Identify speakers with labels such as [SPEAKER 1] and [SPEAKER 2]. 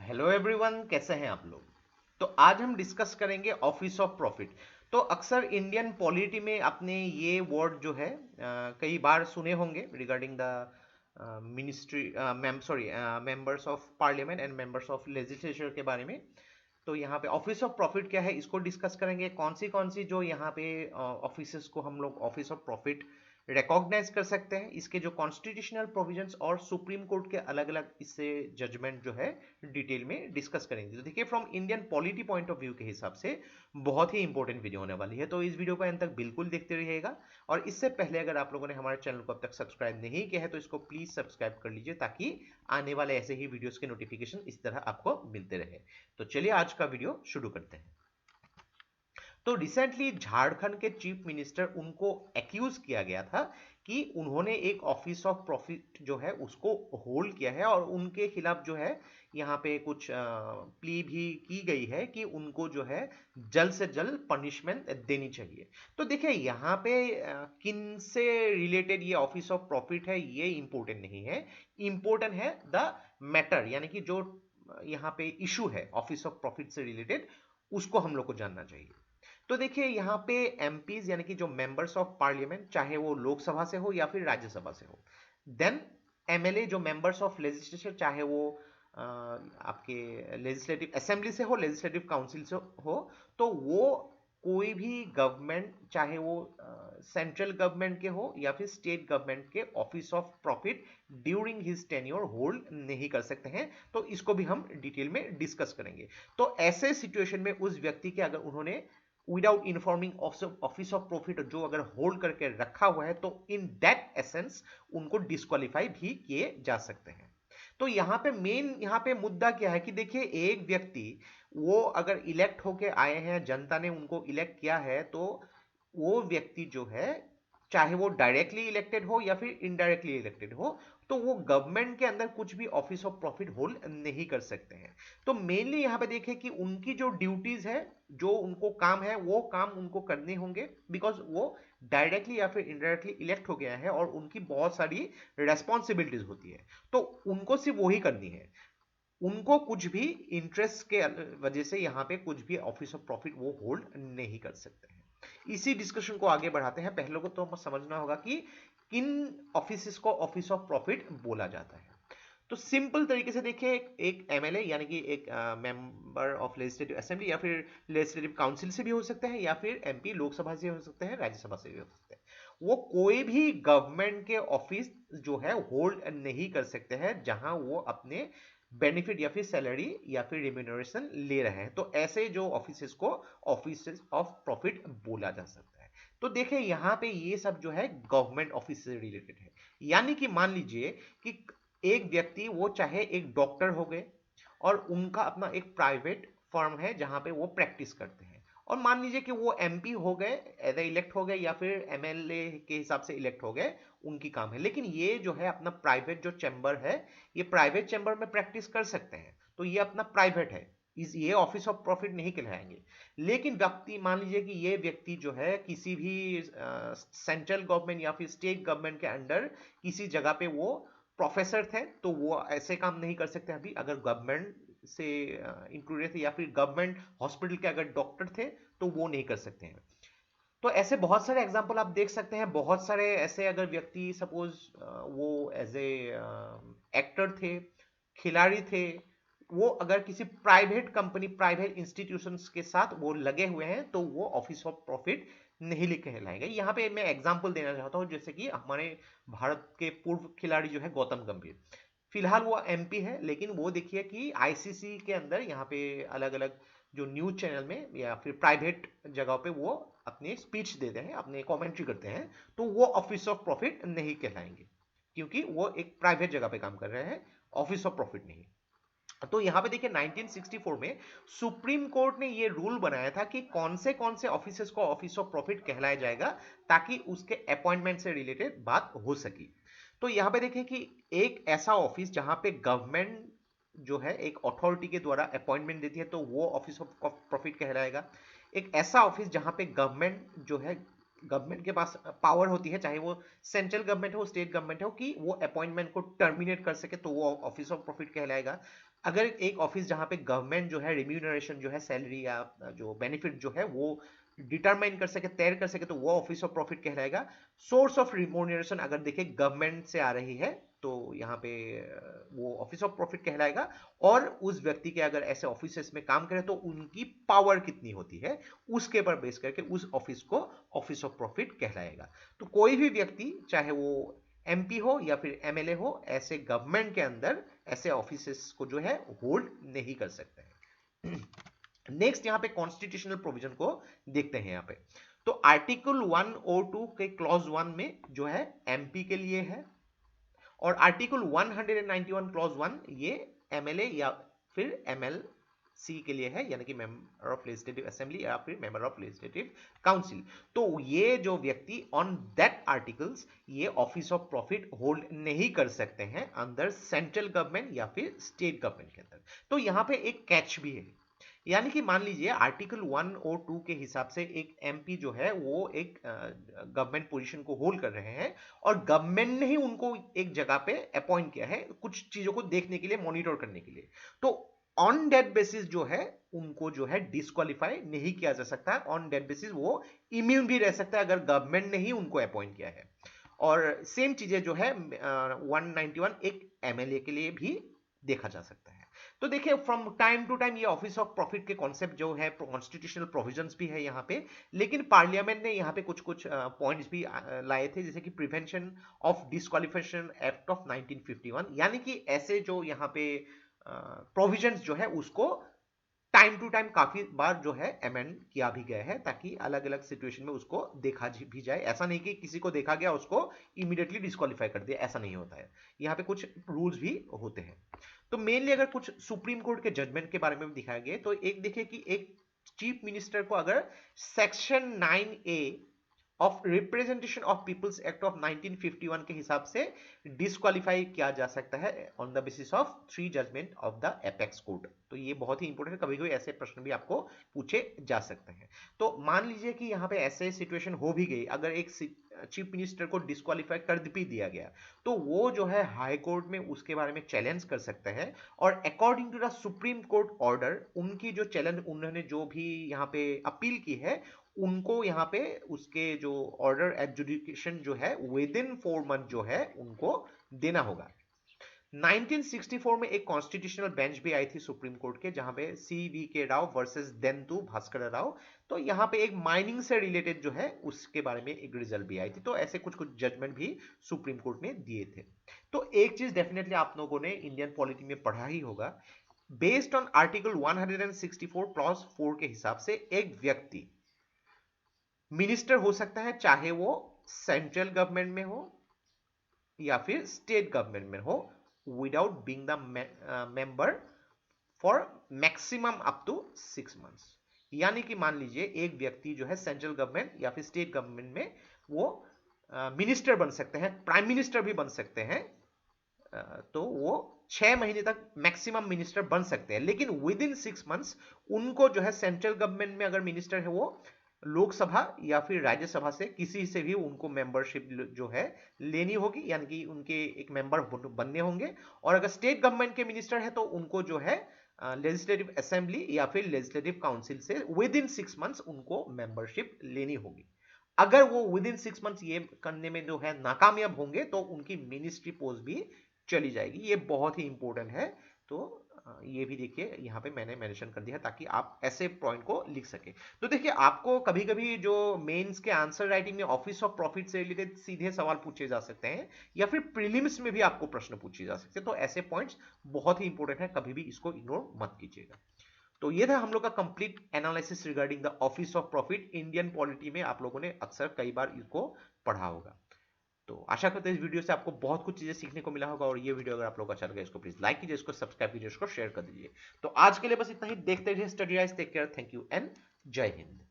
[SPEAKER 1] Hello everyone, कैसे हैं आप लोग। तो आज हम डिस्कस करेंगे ऑफिस ऑफ प्रॉफिट। तो अक्सर इंडियन पॉलिटी में आपने ये वर्ड जो है कई बार सुने होंगे regarding the ministry members of parliament and members of legislature के बारे में। तो यहाँ पे ऑफिस ऑफ प्रॉफिट क्या है इसको डिस्कस करेंगे। कौन सी जो यहाँ पे ऑफिसेस को हम लोग ऑफिस ऑफ प्रॉफिट रिकॉग्नाइज कर सकते हैं, इसके जो कॉन्स्टिट्यूशनल प्रोविजंस और सुप्रीम कोर्ट के अलग अलग इससे जजमेंट जो है डिटेल में डिस्कस करेंगे। तो देखिए, from Indian polity point of view के हिसाब से बहुत ही इंपॉर्टेंट वीडियो होने वाली है, तो इस वीडियो को अंत तक बिल्कुल देखते रहिएगा। और इससे पहले अगर आप लोगों ने हमारे चैनल को अब तक सब्सक्राइब नहीं किया है तो इसको प्लीज सब्सक्राइब कर लीजिए, ताकि आने वाले ऐसे ही वीडियोस के नोटिफिकेशन इस तरह आपको मिलते रहे। तो चलिए आज का वीडियो शुरू करते हैं। तो रिसेंटली झारखंड के चीफ मिनिस्टर उनको एक्यूज किया गया था कि उन्होंने एक ऑफिस ऑफ प्रॉफिट जो है उसको होल्ड किया है, और उनके खिलाफ जो है यहाँ पे कुछ प्ली भी की गई है कि उनको जो है जल्द से जल्द पनिशमेंट देनी चाहिए। तो देखिए, यहाँ पे किन से रिलेटेड ये ऑफिस ऑफ प्रॉफिट है ये इंपॉर्टेंट नहीं है। इंपॉर्टेंट है द मैटर, यानी कि जो यहाँ पे इशू है ऑफिस ऑफ प्रॉफिट से रिलेटेड, उसको हम लोग को जानना चाहिए। तो देखिए, यहाँ पे एमपीज यानी कि जो मेंबर्स ऑफ पार्लियामेंट, चाहे वो लोकसभा से हो या फिर राज्यसभा से हो, देन एमएलए जो मेंबर्स ऑफ लेजिस्लेचर, चाहे वो आपके लेजिस्लेटिव असेंबली से हो, लेजिस्लेटिव काउंसिल से हो, तो वो कोई भी गवर्नमेंट, चाहे वो सेंट्रल गवर्नमेंट के हो या फिर स्टेट गवर्नमेंट के, office of profit during his tenure hold नहीं कर सकते हैं। तो इसको भी हम डिटेल में डिस्कस करेंगे। तो ऐसे सिचुएशन में उस व्यक्ति के अगर उन्होंने without informing office of profit जो अगर होल्ड करके रखा हुआ है, तो इन दैट एसेंस उनको डिस्क्वालीफाई भी किए जा सकते हैं। तो यहाँ पे मेन यहाँ पे मुद्दा क्या है कि देखिए, एक व्यक्ति वो अगर इलेक्ट होके आए हैं, जनता ने उनको इलेक्ट किया है, तो वो व्यक्ति जो है, चाहे वो डायरेक्टली इलेक्टेड हो या फिर इनडायरेक्टली इलेक्टेड हो, तो वो गवर्नमेंट के अंदर कुछ भी ऑफिस ऑफ प्रॉफिट होल्ड नहीं कर सकते हैं। तो मेनली यहाँ पे देखें कि उनकी जो ड्यूटीज है, जो उनको काम है, वो काम उनको करने होंगे, बिकॉज वो डायरेक्टली या फिर इनडायरेक्टली इलेक्ट हो गया है और उनकी बहुत सारी रेस्पॉन्सिबिलिटीज होती है, तो उनको सिर्फ वही करनी है। उनको कुछ भी इंटरेस्ट के वजह से यहाँ पे कुछ भी ऑफिस ऑफ प्रॉफिट वो होल्ड नहीं कर सकते हैं। इसी डिस्कशन को आगे बढ़ाते हैं। पहले को तो समझना होगा कि किन ऑफिस को ऑफिस ऑफ प्रॉफिट बोला जाता है। तो सिंपल तरीके से देखिए, एक एमएलए यानी कि एक मेंबर ऑफ लेजिस्लेटिव असेंबली या फिर लेजिस्लेटिव काउंसिल से भी हो सकते हैं, या फिर एमपी लोकसभा से हो सकते हैं, राज्यसभा से भी हो सकते हैं। वो कोई भी गवर्नमेंट के ऑफिस जो है होल्ड नहीं कर सकते हैं जहां वो अपने बेनिफिट या फिर सैलरी या फिर रिम्यूनरेशन ले रहे हैं। तो ऐसे जो ऑफिस को ऑफिस ऑफ प्रॉफिट बोला जा सकता है। तो देखिए, यहाँ पे ये सब जो है गवर्नमेंट ऑफिस से रिलेटेड है। यानी कि मान लीजिए कि एक व्यक्ति, वो चाहे एक डॉक्टर हो गए और उनका अपना एक प्राइवेट फर्म है जहां पे वो प्रैक्टिस करते हैं, और मान लीजिए कि वो एमपी हो गए, एज इलेक्ट हो गए, या फिर एमएलए के हिसाब से इलेक्ट हो गए, उनकी काम है। लेकिन ये जो है अपना प्राइवेट जो चैम्बर है, ये प्राइवेट चैम्बर में प्रैक्टिस कर सकते हैं, तो ये अपना प्राइवेट है, ये ऑफिस ऑफ प्रॉफिट नहीं कहलाएंगे। लेकिन व्यक्ति, मान लीजिए कि ये व्यक्ति जो है किसी भी सेंट्रल गवर्नमेंट या फिर स्टेट गवर्नमेंट के अंडर किसी जगह पे वो प्रोफेसर थे, तो वो ऐसे काम नहीं कर सकते। अभी अगर गवर्नमेंट से इंक्लूडेड थे या फिर गवर्नमेंट हॉस्पिटल के अगर डॉक्टर थे, तो वो नहीं कर सकते हैं। तो ऐसे बहुत सारे एग्जांपल आप देख सकते हैं। बहुत सारे ऐसे अगर व्यक्ति सपोज वो एज ए एक्टर थे, खिलाड़ी थे, वो अगर किसी प्राइवेट कंपनी, प्राइवेट इंस्टीट्यूशंस के साथ वो लगे हुए हैं, तो वो ऑफिस ऑफ प्रॉफिट नहीं लिख कहलाएंगे। यहाँ पे मैं एग्जांपल देना चाहता हूँ, जैसे कि हमारे भारत के पूर्व खिलाड़ी जो है गौतम गंभीर, फिलहाल वो एमपी है, लेकिन वो देखिए कि आईसीसी के अंदर यहाँ पे अलग अलग जो न्यूज चैनल में या फिर प्राइवेट जगह पे वो अपने स्पीच देते हैं, अपने कमेंट्री करते हैं, तो वो ऑफिस ऑफ प्रॉफिट नहीं कहलाएंगे, क्योंकि वो एक प्राइवेट जगह पे काम कर रहे हैं, ऑफिस ऑफ प्रॉफिट नहीं। तो यहां पे देखिए, 1964 में सुप्रीम कोर्ट ने ये रूल बनाया था कि कौन से ऑफिसर्स को ऑफिस ऑफ प्रॉफिट कहलाया जाएगा, ताकि उसके अपॉइंटमेंट से रिलेटेड बात हो सकी। तो यहां पे देखिए कि एक ऐसा ऑफिस जहां पे गवर्नमेंट जो है एक अथॉरिटी के द्वारा अपॉइंटमेंट देती है, तो वो ऑफिस ऑफ प्रॉफिट कहलाएगा। एक ऐसा ऑफिस जहां पे गवर्नमेंट जो है, गवर्नमेंट के पास पावर होती है, चाहे वो सेंट्रल गवर्नमेंट हो, स्टेट गवर्नमेंट हो, कि वो अपॉइंटमेंट को टर्मिनेट कर सके, तो वो ऑफिस ऑफ प्रॉफिट कहलाएगा। अगर एक ऑफिस जहां पे गवर्नमेंट जो है रिम्यूनरेशन जो है सैलरी या जो बेनिफिट जो है वो डिटरमाइन कर सके, तय कर सके, तो वो ऑफिस ऑफ प्रॉफिट कहलाएगा। सोर्स ऑफ रिम्यूनरेशन अगर देखें गवर्नमेंट से आ रही है तो यहाँ पे वो ऑफिस ऑफ प्रॉफिट कहलाएगा। और उस व्यक्ति के अगर ऐसे ऑफिसेस में काम करे तो उनकी पावर कितनी होती है उसके पर बेस करके उस ऑफिस को ऑफिस ऑफ प्रॉफिट कहलाएगा। तो कोई भी व्यक्ति चाहे वो एमपी हो या फिर एमएलए हो, ऐसे गवर्नमेंट के अंदर ऐसे ऑफिसेस को जो है होल्ड नहीं कर सकते हैं। नेक्स्ट यहाँ पे कॉन्स्टिट्यूशनल प्रोविजन को देखते हैं यहाँ पे। तो आर्टिकल 102 के क्लॉज 1 में जो है एमपी के लिए है, और आर्टिकल 191 क्लॉज 1 ये एमएलए या फिर एमएलसी के लिए है, यानी कि मेंबर ऑफ लेजिस्लेटिव असेंबली या फिर मेंबर ऑफ लेजिस्लेटिव काउंसिल। तो ये जो व्यक्ति ऑन दैट आर्टिकल्स ये ऑफिस ऑफ प्रॉफिट होल्ड नहीं कर सकते हैं अंदर सेंट्रल गवर्नमेंट या फिर स्टेट गवर्नमेंट के अंदर। तो यहां पे एक कैच भी है, यानी कि मान लीजिए आर्टिकल 102 के हिसाब से एक एमपी जो है वो एक गवर्नमेंट पोजीशन को होल्ड कर रहे हैं और गवर्नमेंट ने ही उनको एक जगह पे अपॉइंट किया है कुछ चीजों को देखने के लिए, मॉनिटर करने के लिए। तो ऑन डेट बेसिस जो है उनको जो है डिस्क्वालीफाई नहीं किया जा सकता है। ऑन डेट बेसिस वो इम्यून भी रह सकता है अगर गवर्नमेंट ने ही उनको अपॉइंट किया है। और सेम चीजें जो है 191 एक एमएलए के लिए भी देखा जा सकता है। तो देखिए फ्रॉम टाइम टू टाइम ये ऑफिस ऑफ प्रॉफिट के कॉन्सेप्ट जो है कॉन्स्टिट्यूशनल प्रोविजंस भी है यहाँ पे, लेकिन पार्लियामेंट ने यहाँ पे कुछ कुछ पॉइंट्स भी लाए थे, जैसे कि prevention of disqualification act of 1951, यानी कि ऐसे जो यहाँ पे प्रोविजंस जो है उसको टाइम टू टाइम काफी बार जो है अमेंड किया भी गया है ताकि अलग अलग सिचुएशन में उसको देखा भी जाए। ऐसा नहीं कि किसी को देखा गया उसको इमीडिएटली डिस्क्वालीफाई कर दिया, ऐसा नहीं होता है। यहाँ पे कुछ रूल्स भी होते हैं। तो मेनली अगर कुछ सुप्रीम कोर्ट के जजमेंट के बारे में भी दिखाया गया, तो एक देखिए कि एक चीफ मिनिस्टर को अगर section 9A of representation of people's act of 1951 के हिसाब से डिस्क्वालीफाई किया जा सकता है on the basis of 3 judgment of the apex court. तो ये बहुत ही इंपॉर्टेंट है, कभी कभी ऐसे प्रश्न भी आपको पूछे जा सकते हैं। तो मान लीजिए कि यहाँ पे ऐसे सिचुएशन हो भी गई, अगर एक चीफ मिनिस्टर को डिस्क्वालीफाई कर भी दिया गया तो वो जो है हाई कोर्ट में उसके बारे में चैलेंज कर सकते हैं। और according to the supreme court order उनकी जो चैलेंज, उन्होंने जो भी यहाँ पे अपील की है उनको यहाँ पे उसके जो ऑर्डर एडजुडिकेशन जो है विद इन 4 मंथ जो है उनको देना होगा। 1964 में एक कॉन्स्टिट्यूशनल बेंच भी आई थी सुप्रीम कोर्ट के, जहां पे CVK राव वर्सेस देंतु भास्कर राव। तो यहाँ पे एक माइनिंग से रिलेटेड जो है उसके बारे में एक रिजल्ट भी आई थी। तो ऐसे कुछ कुछ जजमेंट भी सुप्रीम कोर्ट ने दिए थे। तो एक चीज डेफिनेटली आप लोगों ने इंडियन पॉलिटी में पढ़ा ही होगा, बेस्ड ऑन आर्टिकल 164 क्लॉज 4 के हिसाब से एक व्यक्ति मिनिस्टर हो सकता है चाहे वो सेंट्रल गवर्नमेंट में हो या फिर स्टेट गवर्नमेंट में हो, without being the member for maximum up to 6 months. यानी कि मान लीजिए एक व्यक्ति जो है सेंट्रल गवर्नमेंट या फिर स्टेट गवर्नमेंट में वो मिनिस्टर बन सकते हैं, प्राइम मिनिस्टर भी बन सकते हैं। तो वो 6 महीने तक मैक्सिमम मिनिस्टर बन सकते हैं, लेकिन विद इन 6 मंथ्स उनको जो है सेंट्रल गवर्नमेंट में अगर मिनिस्टर है वो लोकसभा या फिर राज्यसभा से किसी से भी उनको मेंबरशिप जो है लेनी होगी, यानी कि उनके एक मेंबर बनने होंगे। और अगर स्टेट गवर्नमेंट के मिनिस्टर है तो उनको जो है लेजिस्लेटिव असेंबली या फिर लेजिस्लेटिव काउंसिल से विद इन 6 मंथ्स उनको मेंबरशिप लेनी होगी। अगर वो विद इन 6 मंथ्स ये करने में जो है नाकामयाब होंगे तो उनकी मिनिस्ट्री पोस्ट भी चली जाएगी। ये बहुत ही इंपॉर्टेंट है। तो ये भी देखिए यहाँ पे मैंने मेंशन कर दिया ताकि आप ऐसे पॉइंट को लिख सके। तो देखिए आपको कभी कभी जो मेंस के आंसर राइटिंग में ऑफिस ऑफ प्रॉफिट से रिलेटेड सीधे सवाल पूछे जा सकते हैं या फिर प्रीलिम्स में भी आपको प्रश्न पूछे जा सकते हैं। तो ऐसे पॉइंट्स बहुत ही इंपॉर्टेंट है, कभी भी इसको इग्नोर मत कीजिएगा। तो ये था हम लोग का complete analysis regarding the office of profit. Indian polity में आप लोगों ने अक्सर कई बार इसको पढ़ा होगा। तो आशा करते हैं इस वीडियो से आपको बहुत कुछ चीजें सीखने को मिला होगा। और ये वीडियो अगर आप लोग अच्छा लगे इसको प्लीज लाइक कीजिए, इसको सब्सक्राइब कीजिए, इसको शेयर कर दीजिए। तो आज के लिए बस इतना ही। देखते रहिए study rise. Take care, thank you and जय हिंद।